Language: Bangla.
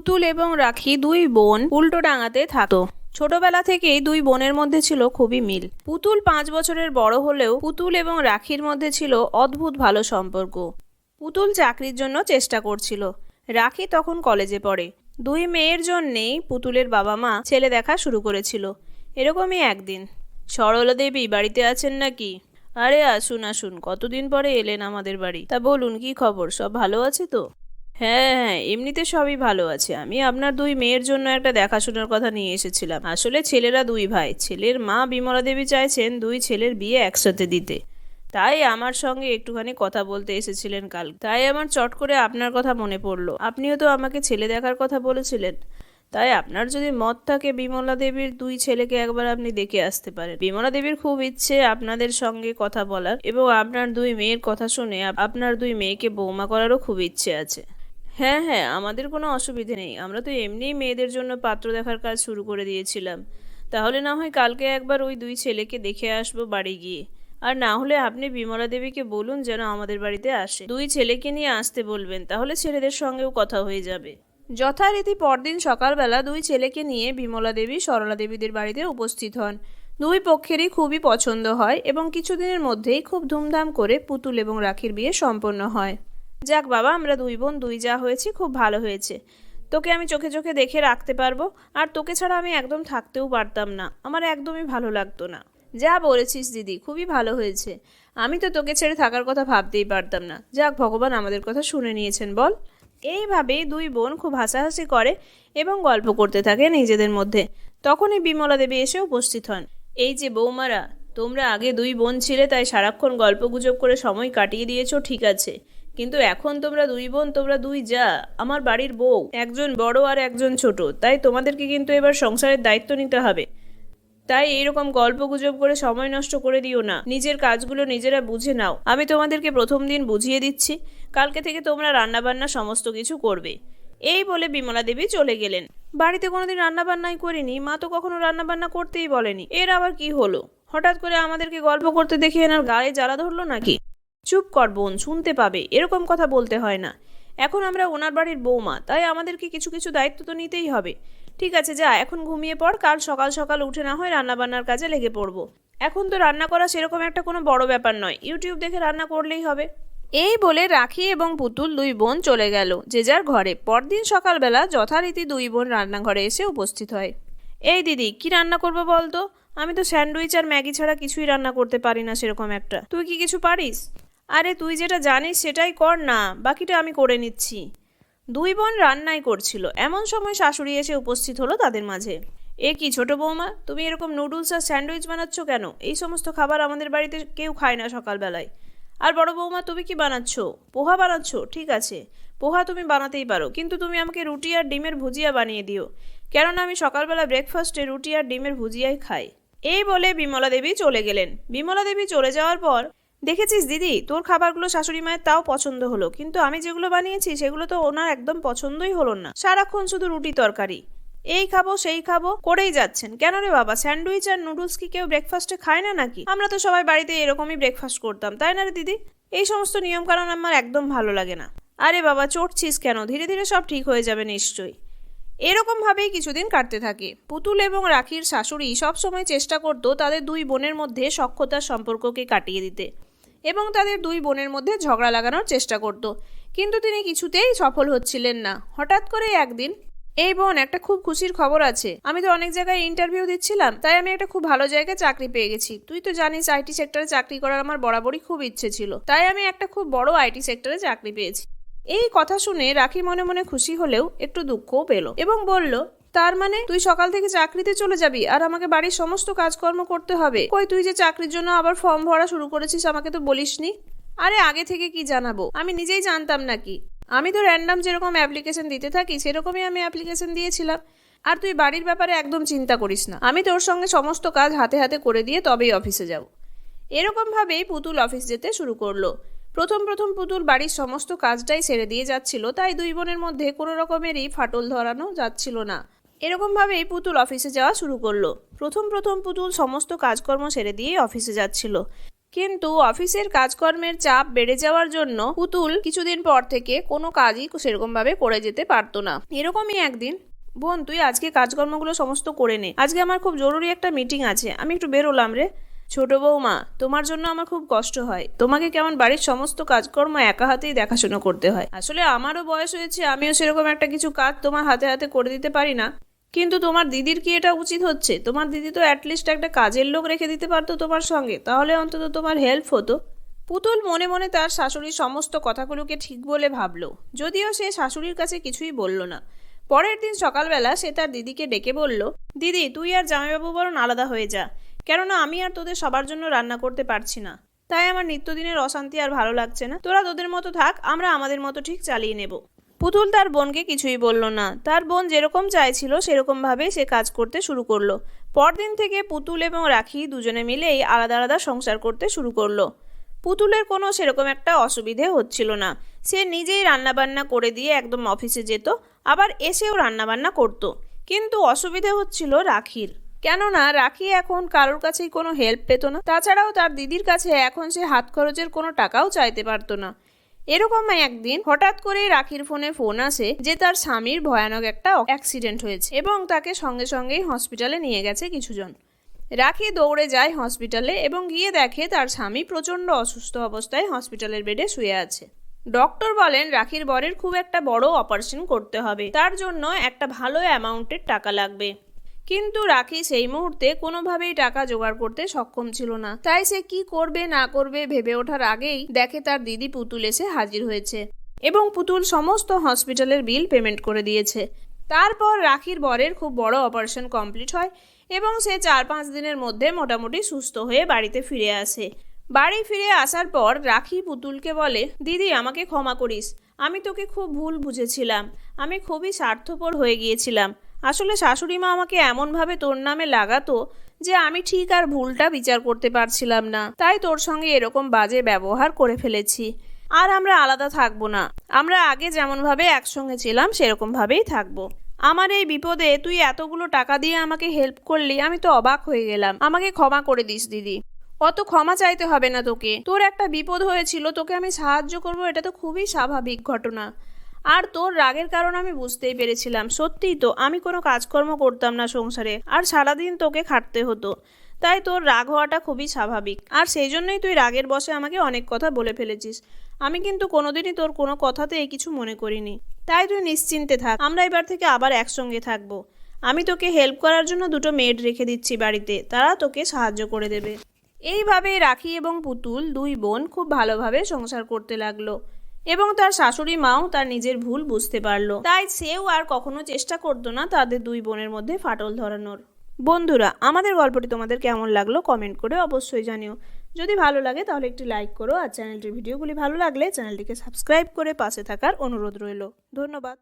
পুতুল এবং রাখি দুই বোন উল্টোডাঙাতে থাকতো। ছোটবেলা থেকেই দুই বোনের মধ্যে ছিল খুবই মিল। পুতুল 5 বছরের বড় হলেও পুতুল এবং রাখির মধ্যে ছিল অদ্ভুত ভালো সম্পর্ক। পুতুল চাকরির জন্য চেষ্টা করছিল, রাখি তখন কলেজে পড়ে। দুই মেয়ের জন্যেই পুতুলের বাবা মা ছেলে দেখা শুরু করেছিল। এরকমই একদিন, সরলা দেবী বাড়িতে আছেন নাকি? আরে আসুন আসুন, কতদিন পরে এলেন আমাদের বাড়ি। তা বলুন, কি খবর, সব ভালো আছে তো? হ্যাঁ হ্যাঁ, এমনিতে সবই ভালো আছে। আমি আপনার দুই মেয়ের জন্য একটা দেখাশোনার কথা নিয়ে এসেছিলাম। আসলে ছেলেরা দুই ভাই, ছেলের মা বিমলা দেবী চাইছেন দুই ছেলের বিয়ে একসাথে দিতে। তাই আমার সঙ্গে একটুখানি কথা বলতে এসেছিলেন কাল। তাই আমার চট করে আপনার কথা মনে পড়লো। আপনিও তো আমাকে ছেলে দেখার কথা বলেছিলেন। তাই আপনার যদি মত থাকে, বিমলা দেবীর দুই ছেলেকে একবার আপনি দেখে আসতে পারেন। বিমলা দেবীর খুব ইচ্ছে আপনাদের সঙ্গে কথা বলার, এবং আপনার দুই মেয়ের কথা শুনে আপনার দুই মেয়েকে বৌমা করারও খুব ইচ্ছে আছে। হ্যাঁ হ্যাঁ, আমাদের কোনো অসুবিধে নেই। আমরা তো এমনিই মেয়েদের জন্য পাত্র দেখার কাজ শুরু করে দিয়েছিলাম। তাহলে না হয় কালকে একবার ওই দুই ছেলেকে দেখে আসবো বাড়ি গিয়ে। আর না হলে আপনি বিমলা দেবীকে বলুন যেন আমাদের বাড়িতে আসে। দুই ছেলেকে নিয়ে আসতে বলবেন, তাহলে ছেলেদের সঙ্গেও কথা হয়ে যাবে। যথারীতি পরদিন সকালবেলা দুই ছেলেকে নিয়ে বিমলা দেবী সরলা দেবীদের বাড়িতে উপস্থিত হন। দুই পক্ষেরই খুবই পছন্দ হয় এবং কিছুদিনের মধ্যেই খুব ধুমধাম করে পুতুল এবং রাখির বিয়ে সম্পন্ন হয়। যাক বাবা, আমরা দুই বোন দুই যা হয়েছি, খুব ভালো হয়েছে। তোকে আমি চোখে চোখে দেখে রাখতে পারবো, আর তোকে ছাড়া আমি একদম থাকতেও পারতাম না। আমার একদমই ভালো লাগতো না। যা বলেছিস দিদি, খুবই ভালো হয়েছে। আমি তো তোকে ছেড়ে থাকার কথা ভাবতেই পারতাম না। যাক, ভগবান আমাদের কথা শুনে নিয়েছেন বল। এইভাবেই দুই বোন খুব হাসাহাসি করে এবং গল্প করতে থাকে নিজেদের মধ্যে। তখনই বিমলা দেবী এসে উপস্থিত হন। এই যে বৌমারা, তোমরা আগে দুই বোন ছিলে, তাই সারাক্ষণ গল্প গুজব করে সময় কাটিয়ে দিয়েছো, ঠিক আছে। কিন্তু এখন তোমরা দুই বোন, তোমরা দুই যা, আমার বাড়ির বউ, একজন বড় আর একজন ছোট। তাই তোমাদেরকে কিন্তু এবার সংসারের দায়িত্ব নিতে হবে। তাই এইরকম গল্প গুজব করে সময় নষ্ট করে দিও না। নিজের কাজগুলো নিজেরা বুঝে নাও। আমি তোমাদেরকে প্রথম দিন বুঝিয়ে দিচ্ছি, কালকে থেকে তোমরা রান্নাবান্না সমস্ত কিছু করবে। এই বলে বিমলা দেবী চলে গেলেন। বাড়িতে কোনোদিন রান্নাবান্নাই করিনি, মা তো কখনো রান্নাবান্না করতেই বলেনি। এর আবার কি হলো? হঠাৎ করে আমাদেরকে গল্প করতে দেখে এনার গায়ে জ্বালা ধরলো নাকি? চুপ কর বোন, শুনতে পাবে। এরকম কথা বলতে হয় না। এখন আমরা ওনার বাড়ির বৌমা, তাই আমাদেরকে কিছু কিছু দায়িত্ব তো নিতেই হবে। ঠিক আছে, যা এখন ঘুমিয়ে পড়। কাল সকাল সকাল উঠে না হয় রান্নাবান্নার কাজে লেগে পড়বো। এখন তো রান্না করা সেরকম একটা কোনো বড় ব্যাপার নয়, ইউটিউব দেখে রান্না করলেই হবে। এই বলে রাখি এবং পুতুল দুই বোন চলে গেল যে যার ঘরে। পরদিন সকালবেলা যথারীতি দুই বোন রান্নাঘরে এসে উপস্থিত হয়। এই দিদি, কি রান্না করবো বলতো? আমি তো স্যান্ডউইচ আর ম্যাগি ছাড়া কিছুই রান্না করতে পারি না সেরকম একটা। তুই কি কিছু পারিস? আরে তুই যেটা জানিস সেটাই কর না, বাকিটা আমি করে নিচ্ছি। দুই বোন রান্নাই করছিল, এমন সময় শাশুড়ি এসে উপস্থিত হলো তাদের মাঝে। এ কি ছোট বৌমা, তুমি এরকম নুডলস আর স্যান্ডউইচ বানাচ্ছ কেন? এই সমস্ত খাবার আমাদের বাড়িতে কেউ খায় না সকালবেলায়। আর বড় বৌমা, তুমি কি বানাচ্ছ? পোহা বানাচ্ছ? ঠিক আছে, পোহা তুমি বানাতেই পারো, কিন্তু তুমি আমাকে রুটি আর ডিমের ভুজিয়া বানিয়ে দিও, কেননা আমি সকালবেলা ব্রেকফাস্টে রুটি আর ডিমের ভুজিয়াই খাই। এই বলে বিমলা দেবী চলে গেলেন। বিমলা দেবী চলে যাওয়ার পর, দেখেছিস দিদি, তোর খাবারগুলো শাশুড়ি মায়ের তাও পছন্দ হলো, কিন্তু আমি যেগুলো বানিয়েছি সেগুলো তো ওনার একদম পছন্দই হলো না। সারাক্ষণ শুধু রুটি তরকারি, এই খাবো সেই খাবো করেই যাচ্ছেন। কেন রে বাবা, স্যান্ডউইচ আর নুডলস কি কেউ ব্রেকফাস্টে খায় না নাকি? আমরা তো সবাই বাড়িতে এরকমই ব্রেকফাস্ট করতাম, তাই না রে দিদি? এই সমস্ত নিয়ম কানুন আমার একদম ভালো লাগে না। আরে বাবা, চটছিস কেন? ধীরে ধীরে সব ঠিক হয়ে যাবে নিশ্চয়ই। এরকম ভাবেই কিছুদিন কাটতে থাকে। পুতুল এবং রাখির শাশুড়ি সবসময় চেষ্টা করতো তাদের দুই বোনের মধ্যে সখ্যতার সম্পর্ককে কাটিয়ে দিতে এবং তাদের দুই বোনের মধ্যে ঝগড়া লাগানোর চেষ্টা করত, কিন্তু তিনি কিছুতেই সফল হচ্ছিলেন না। হঠাৎ করে একদিন, এই বোন, একটা খুব খুশির খবর আছে। আমি তো অনেক জায়গায় ইন্টারভিউ দিচ্ছিলাম, তাই আমি একটা খুব ভালো জায়গায় চাকরি পেয়ে গেছি। তুই তো জানিস আইটি সেক্টরে চাকরি করার আমার বরাবরই খুব ইচ্ছে ছিল, তাই আমি একটা খুব বড় আইটি সেক্টরে চাকরি পেয়েছি। এই কথা শুনে রাখি মনে মনে খুশি হলেও একটু দুঃখও পেল এবং বলল, তার মানে তুই সকাল থেকে চাকরিতে চলে যাবি আর আমাকে বাড়ির সমস্ত কাজকর্ম করতে হবে? কই, তুই যে চাকরির জন্য আবার ফর্ম ভরা শুরু করেছিস আমাকে তো বলিসনি। আরে আগে থেকে কি জানাবো, আমি নিজেই জানতাম নাকি? আমি তো র্যান্ডাম যেরকম অ্যাপ্লিকেশন দিতে থাকি সেরকমই আমি অ্যাপ্লিকেশন দিয়েছিলাম। আর তুই বাড়ির ব্যাপারে একদম চিন্তা করিস না, আমি তোর সঙ্গে সমস্ত কাজ হাতে হাতে করে দিয়ে তবেই অফিসে যাব। এরকম ভাবেই পুতুল অফিস যেতে শুরু করলো। প্রথম প্রথম পুতুল বাড়ির সমস্ত কাজটাই ছেড়ে দিয়ে যাচ্ছিল, তাই দুই বোনের মধ্যে কোনো রকমেরই ফাটল ধরানো যাচ্ছিল না। এরকম ভাবেই পুতুল অফিসে যাওয়া শুরু করলো। প্রথম প্রথম পুতুল সমস্ত কাজকর্ম ছেড়ে দিয়ে অফিসে যাচ্ছিল, কিন্তু অফিসের কাজকর্মের চাপ বেড়ে যাওয়ার জন্য পুতুল কিছুদিন পর থেকে কোনো কাজই সেরকমভাবে করে যেতে পারতো না। এরকমই একদিন, বোন তুই আজকে কাজকর্মগুলো সমস্ত করে নে, আজকে আমার খুব জরুরি একটা মিটিং আছে, আমি একটু বেরোলাম রে। ছোট বৌমা, তোমার জন্য আমার খুব কষ্ট হয়, তোমাকে কেমন বাড়ির সমস্ত কাজকর্ম একা হাতেই দেখাশোনা করতে হয়। আসলে আমারও বয়স হয়েছে, আমিও সেরকম একটা কিছু কাজ তোমার হাতে হাতে করে দিতে পারি না, কিন্তু তোমার দিদির কি এটা উচিত হচ্ছে? তোমার দিদি তো অ্যাটলিস্ট একটা কাজের লোক রেখে দিতে পারতো তোমার সঙ্গে, তাহলে অন্তত তোমার হেল্প হতো। পুতুল মনে মনে তার শাশুড়ির সমস্ত কথাগুলোকে ঠিক বলে ভাবলো, যদিও সে শাশুড়ির কাছে কিছুই বলল না। পরের দিন সকালবেলা সে তার দিদিকে ডেকে বলল, দিদি তুই আর জামাইবাবু বরং আলাদা হয়ে যা, কেননা আমি আর তোদের সবার জন্য রান্না করতে পারছি না, তাই আমার নিত্যদিনের অশান্তি আর ভালো লাগছে না, তোরা তোদের মতো থাক, আমরা আমাদের মতো ঠিক চালিয়ে নেব। পুতুল তার বোনকে কিছুই বলল না, তার বোন যেরকম চাইছিল সেরকমভাবে সে কাজ করতে শুরু করলো। পরদিন থেকে পুতুল এবং রাখি দুজনে মিলেই আলাদা আলাদা সংসার করতে শুরু করলো। পুতুলের কোনো সেরকম একটা অসুবিধে হচ্ছিল না, সে নিজেই রান্নাবান্না করে দিয়ে একদম অফিসে যেত, আবার এসেও রান্নাবান্না করত। কিন্তু অসুবিধে হচ্ছিল রাখির, কেননা রাখি এখন কারোর কাছেই কোনো হেল্প পেত না, তাছাড়াও তার দিদির কাছে এখন সে হাত খরচের কোনো টাকাও চাইতে পারতো না। এরকম একদিন হঠাৎ করেই রাখির ফোনে ফোন আসে যে তার স্বামীর ভয়ানক একটা অ্যাক্সিডেন্ট হয়েছে এবং তাকে সঙ্গে সঙ্গেই হসপিটালে নিয়ে গেছে কিছুজন। রাখি দৌড়ে যায় হসপিটালে এবং গিয়ে দেখে তার স্বামী প্রচণ্ড অসুস্থ অবস্থায় হসপিটালের বেডে শুয়ে আছে। ডক্টর বলেন রাখির বরের খুব একটা বড় অপারেশন করতে হবে, তার জন্য একটা ভালো অ্যামাউন্টের টাকা লাগবে। কিন্তু রাখি সেই মুহূর্তে কোনোভাবেই টাকা জোগাড় করতে সক্ষম ছিল না, তাই সে কি করবে না করবে ভেবে ওঠার আগেই দেখে তার দিদি পুতুল এসে হাজির হয়েছে এবং পুতুল সমস্ত হসপিটালের বিল পেমেন্ট করে দিয়েছে। তারপর রাখির বরের খুব বড় অপারেশন কমপ্লিট হয় এবং সে 4-5 দিনের মধ্যে মোটামুটি সুস্থ হয়ে বাড়িতে ফিরে আসে। বাড়ি ফিরে আসার পর রাখি পুতুলকে বলে, দিদি আমাকে ক্ষমা করিস, আমি তোকে খুব ভুল বুঝেছিলাম, আমি খুবই স্বার্থপর হয়ে গিয়েছিলাম। আসলে শাশুড়ি মা আমাকে এমনভাবে তোর নামে লাগাতো যে আমি ঠিক আর ভুলটা বিচার করতে পারছিলাম না, তাই তোর সঙ্গে এরকম বাজে ব্যবহার করে ফেলেছি। আর আমরা আলাদা থাকবো না, আমরা আগে যেমনভাবে একসঙ্গে ছিলাম সেরকমভাবেই থাকবো। আমার এই বিপদে তুই এতগুলো টাকা দিয়ে আমাকে হেল্প করলি, আমি তো অবাক হয়ে গেলাম, আমাকে ক্ষমা করে দিস দিদি। অত ক্ষমা চাইতে হবে না তোকে, তোর একটা বিপদ হয়েছিল, তোকে আমি সাহায্য করব, এটা তো খুবই স্বাভাবিক ঘটনা। আর তোর রাগের কারণ আমি বুঝতেই পেরেছিলাম, সত্যিই তো আমি কোনো কাজকর্ম করতাম না সংসারে, আর সারাদিন তোকে খাটতে হতো, তাই তোর রাগ হওয়াটা খুবই স্বাভাবিক, আর সেই জন্যই তুই রাগের বশে আমাকে অনেক কথা বলে ফেলেছিস। আমি কিন্তু কোনোদিনই তোর কোনো কথাতে এই কিছু মনে করিনি, তাই তুই নিশ্চিন্তে থাক, আমরা এবার থেকে আবার একসঙ্গে থাকবো। আমি তোকে হেল্প করার জন্য 2টো মেড রেখে দিচ্ছি বাড়িতে, তারা তোকে সাহায্য করে দেবে। এইভাবে রাখি এবং পুতুল 2 বোন খুব ভালোভাবে সংসার করতে লাগলো এবং তার শাশুড়ি মাও তার নিজের ভুল বুঝতে পারলো, তাই সেও আর কখনো চেষ্টা করতো না তাদের 2 বোনের মধ্যে ফাটল ধরানোর। বন্ধুরা, আমাদের গল্পটি তোমাদের কেমন লাগলো কমেন্ট করে অবশ্যই জানিও। যদি ভালো লাগে তাহলে একটি লাইক করো, আর চ্যানেলটির ভিডিওগুলি ভালো লাগলে চ্যানেলটিকে সাবস্ক্রাইব করে পাশে থাকার অনুরোধ রইল। ধন্যবাদ।